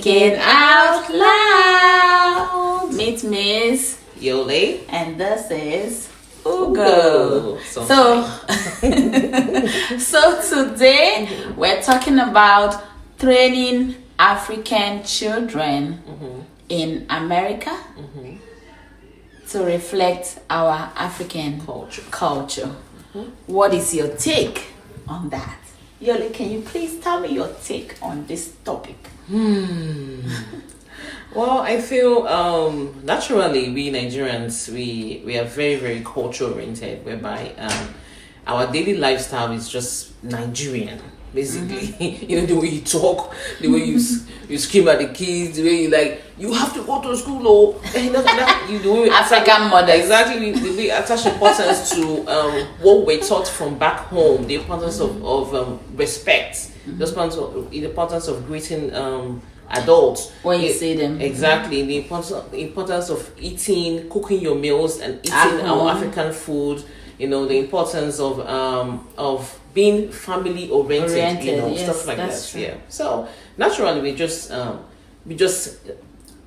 Thinking Out Loud. Meet Miss Yole. And this is Ugo. So today we're talking about training African children in America to reflect our African culture. What is your take on that? Yole, can you please tell me your take on this topic? Well, I feel naturally we Nigerians we are very, very culture oriented, whereby our daily lifestyle is just Nigerian. Basically, the way you talk, the way you scream at the kids, the way you have to go to school, or the way African mother. Exactly, the way attach importance to what we're taught from back home, the importance of respect, the importance of greeting adults when you see them. Exactly, the importance of cooking your meals and eating our African food. The importance of being family oriented, yes, stuff like that. True. Yeah. So naturally, we just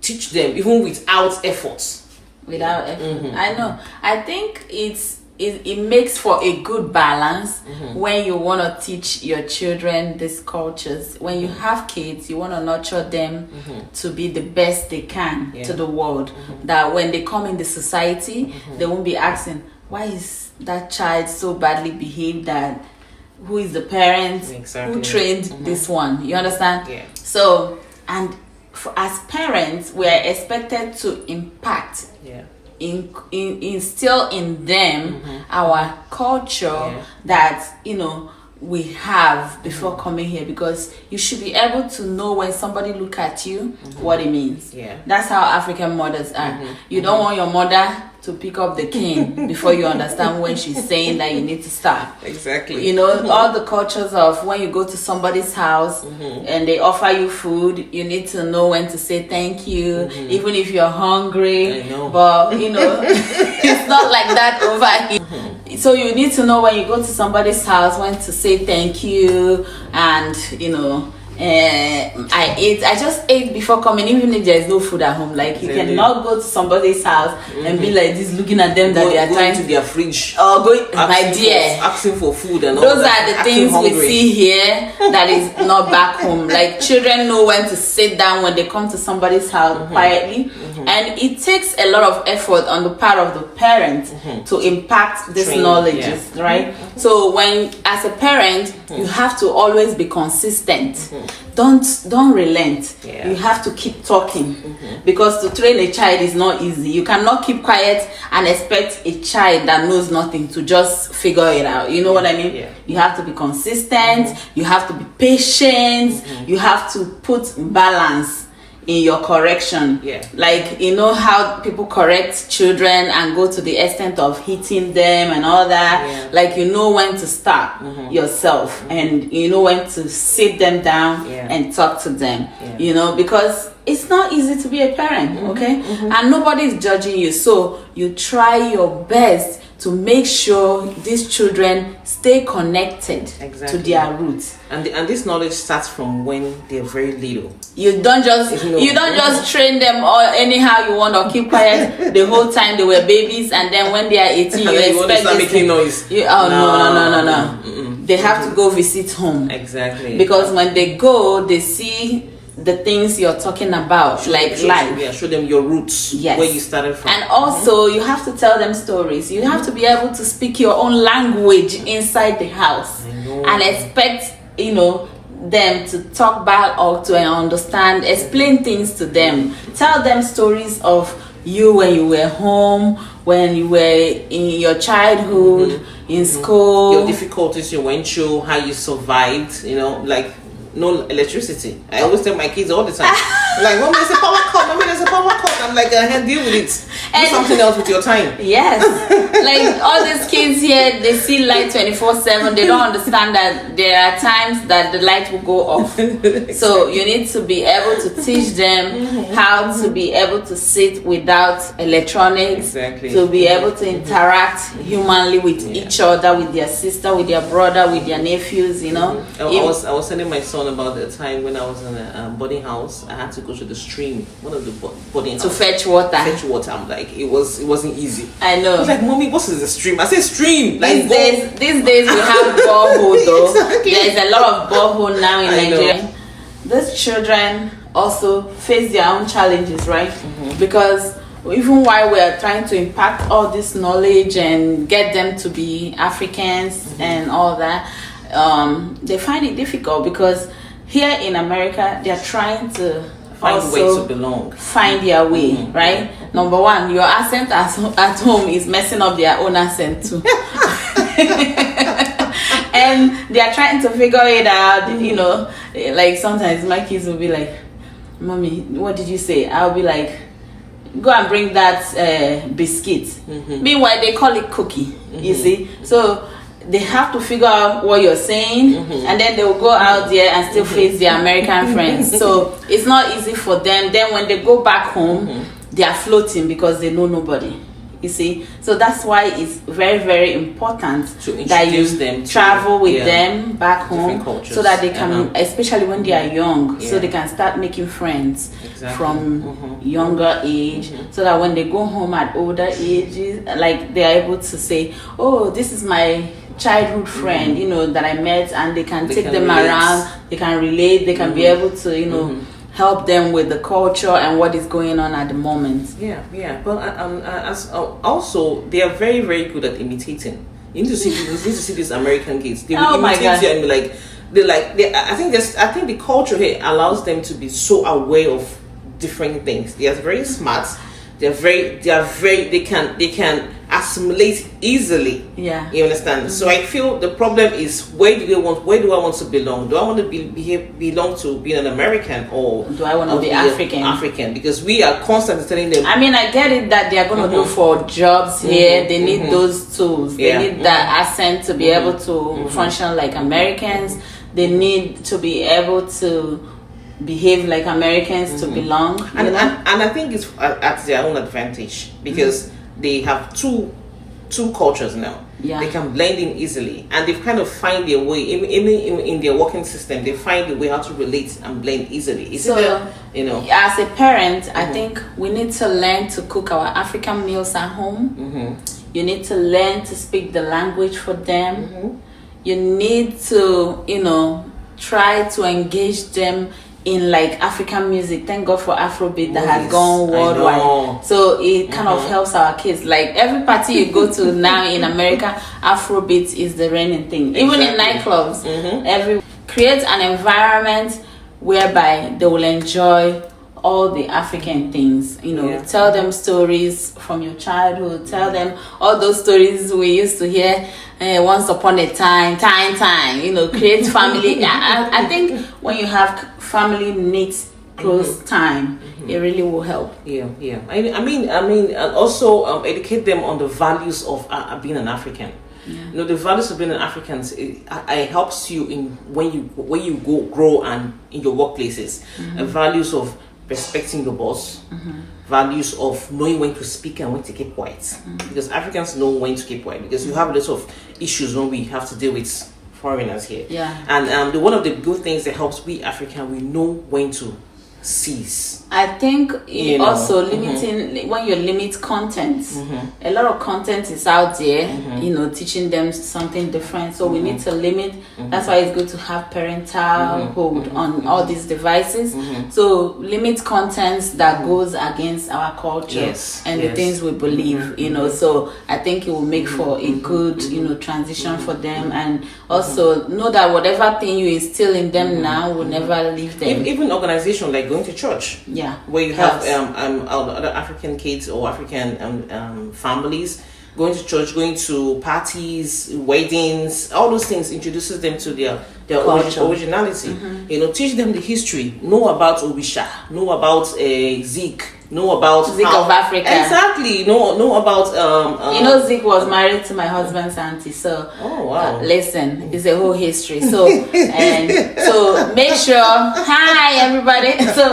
teach them even without effort. Without effort, I know. I think it makes for a good balance when you want to teach your children these cultures. When you have kids, you want to nurture them to be the best they can to the world. That when they come in the society, they won't be asking, why is that child so badly behaved? That who is the parent? Exactly. Who trained this one? You understand? Yeah. So, and as parents, we are expected to impact, instill in them our culture that we have before coming here, because you should be able to know when somebody look at you what it means. That's how African mothers are. You don't want your mother to pick up the cane before you understand when she's saying that you need to stop. Exactly. All the cultures of when you go to somebody's house and they offer you food, you need to know when to say thank you, even if you're hungry. I know. But it's not like that over here. So you need to know when you go to somebody's house when to say thank you, and I just ate before coming, even if there is no food at home. Like, you cannot go to somebody's house and be like this, looking at them that they are trying to their fridge or my dear, asking for food and all those that. are the things we see here that is not back home. Like, children know when to sit down when they come to somebody's house quietly, and it takes a lot of effort on the part of the parent to impact this knowledge, right? So when, as a parent, you have to always be consistent. Don't relent. You have to keep talking, because to train a child is not easy. You cannot keep quiet and expect a child that knows nothing to just figure it out. You know what I mean? You have to be consistent. You have to be patient. You have to put balance in your correction. Like, how people correct children and go to the extent of hitting them and all that. Like, when to stop yourself, and when to sit them down and talk to them. Because it's not easy to be a parent, okay? And nobody is judging you, so you try your best to make sure these children stay connected to their roots. And this knowledge starts from when they're very little. You don't just train them or anyhow you want, or keep quiet the whole time they were babies, and then when they are 18 you expect them to making noise. No. They have to go visit home. Exactly. Because when they go, they see the things you're talking about, life. Show them your roots, where you started from. And also, you have to tell them stories. You have to be able to speak your own language inside the house, and expect them to talk back or to understand. Explain things to them. Tell them stories of you when you were home, when you were in your childhood, in school, your difficulties you went through, how you survived. Like, no electricity. I always tell my kids all the time, Like, mommy, there's a power cut. Mommy, there's a power cut. I'm like, deal with it. Do And- something else with your time. Yes. Like all these kids here, they see light 24/7. They don't understand that there are times that the light will go off. So you need to be able to teach them how to be able to sit without electronics, Exactly. to be able to interact humanly with each other, with their sister, with their brother, with their nephews, you know. I was telling my son about the time when I was in a boarding house. I had to go to the stream, one of the boarding To house, fetch water. fetch water. I'm like, it wasn't easy. I I know. was like, mommy, what is the stream? I said stream. Like, These days we have borehole though. Exactly. There is a lot of borehole now in I know. Nigeria. These children also face their own challenges, right? Because even while we are trying to impact all this knowledge and get them to be Africans and all that, they find it difficult because here in America they are trying to find a way also to belong. find their way, right? Number one, your accent at home is messing up their own accent too. And they are trying to figure it out, you know. Like sometimes my kids will be like, "Mommy, what did you say?" I'll be like, "Go and bring that biscuit." Meanwhile, they call it cookie, you see. So they have to figure out what you're saying, and then they will go out there and still face their American friends. So it's not easy for them. Then when they go back home, they are floating because they know nobody. You see, so that's why it's very, very important To that introduce you them to- travel with yeah, them back different home, cultures. so that they can, especially when they are young, so Yeah. they can start making friends Exactly. from younger age, so that when they go home at older ages, like they are able to say, "Oh, this is my childhood friend, you know, that I met," and they can They take can them relate. around. They can relate. They can be able to, you know, help them with the culture and what is going on at the moment. Yeah. Well, also they are very, very good at imitating. You need to see these American kids. They will Oh my imitate God. you and be like, I think the culture here allows them to be so aware of different things. They are very smart. They can assimilate easily. Yeah. You understand? So I feel the problem is where do I want to belong? Do I want to belong to being an American, or Do I want to or be a African? African, because we are constantly telling them. I mean, I get it that they are going to look for jobs here. They need those tools. They Yeah. need that accent to be able to function like Americans. They need to be able to behave like Americans to belong. You and, know? and I think it's at their own advantage, because they have two cultures now. Yeah. They can blend in easily, and they've kind of find their way. Even in their working system, they find a way how to relate and blend easily. It's So, either, you know. as a parent, I think we need to learn to cook our African meals at home. You need to learn to speak the language for them. You need to, you know, try to engage them in like African music. Thank God for Afrobeat that has Yes, gone I know. worldwide. So it kind of helps our kids. Like every party you go to now in America, Afrobeat is the reigning thing. Even in Exactly. nightclubs, create an environment whereby they will enjoy all the African things. You know, Yeah. tell them stories from your childhood. Tell them all those stories we used to hear. Once upon a time. You know, create family. I think when you have family needs close time, it really will help. Yeah. I mean, and also educate them on the values of being an African. You know, the values of being an African, it helps you in when you grow and in your workplaces. Values of respecting your boss, values of knowing when to speak and when to keep quiet. Because Africans know when to keep quiet, because you have lots of issues when we have to deal with foreigners here. Yeah. And one of the good things that helps we African, we know when to cease. I think You know, also limiting when you limit content. A lot of content is out there, you know, teaching them something different. So we need to limit. That's why it's good to have parental hold on all these devices. So limit contents that goes against our culture Yes, and the yes. things we believe. You know, so I think it will make for a good, you know, transition for them, and also know that whatever thing you instill in them now will never leave them. Even organization like going to church. Yeah, Where you have helps. other African kids or African families, going to church, going to parties, weddings, all those things introduces them to their Culture. originality. You know, teach them the history, know about Obisha, know about Zeke, know about Zeke of Africa. Exactly, know about You know, Zeke was married to my husband's auntie, so oh wow. listen, it's a whole history. So and so make sure. Hi everybody. So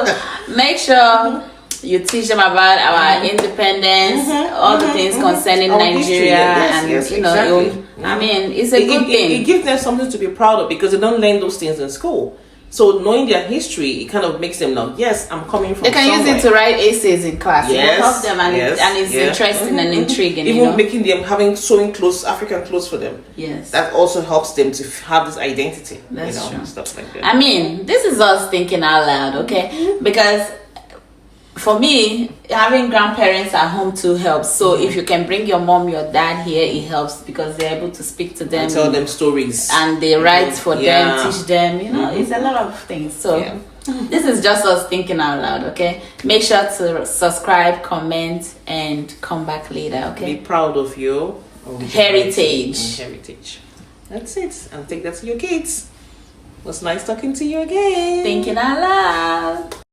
make sure you teach them about our independence, all the things concerning Our Nigeria, history, yes, and yes, you know, exactly. I mean, it's a good thing. It gives them something to be proud of because they don't learn those things in school. So knowing their history, it kind of makes them know, yes, I'm coming from They can somewhere. use it to write essays in class. Yes, It will help them, and, it's yes. interesting and intriguing. Even you know? making them having sewing clothes, African clothes for them. Yes. That also helps them to have this identity. That's you know, true. Stuff like that. I mean, this is us thinking out loud, okay? Because for me, having grandparents at home too helps. So if you can bring your mom, your dad here, it helps because they're able to speak to them, And tell them stories. and they write for Yeah. them, teach them. You know, it's a lot of things. So Yeah. this is just us thinking out loud, okay? Make sure to subscribe, comment, and come back later, Be okay? proud of your Heritage. and heritage. That's it. And take that to your kids. It was nice talking to you again. Thinking out loud.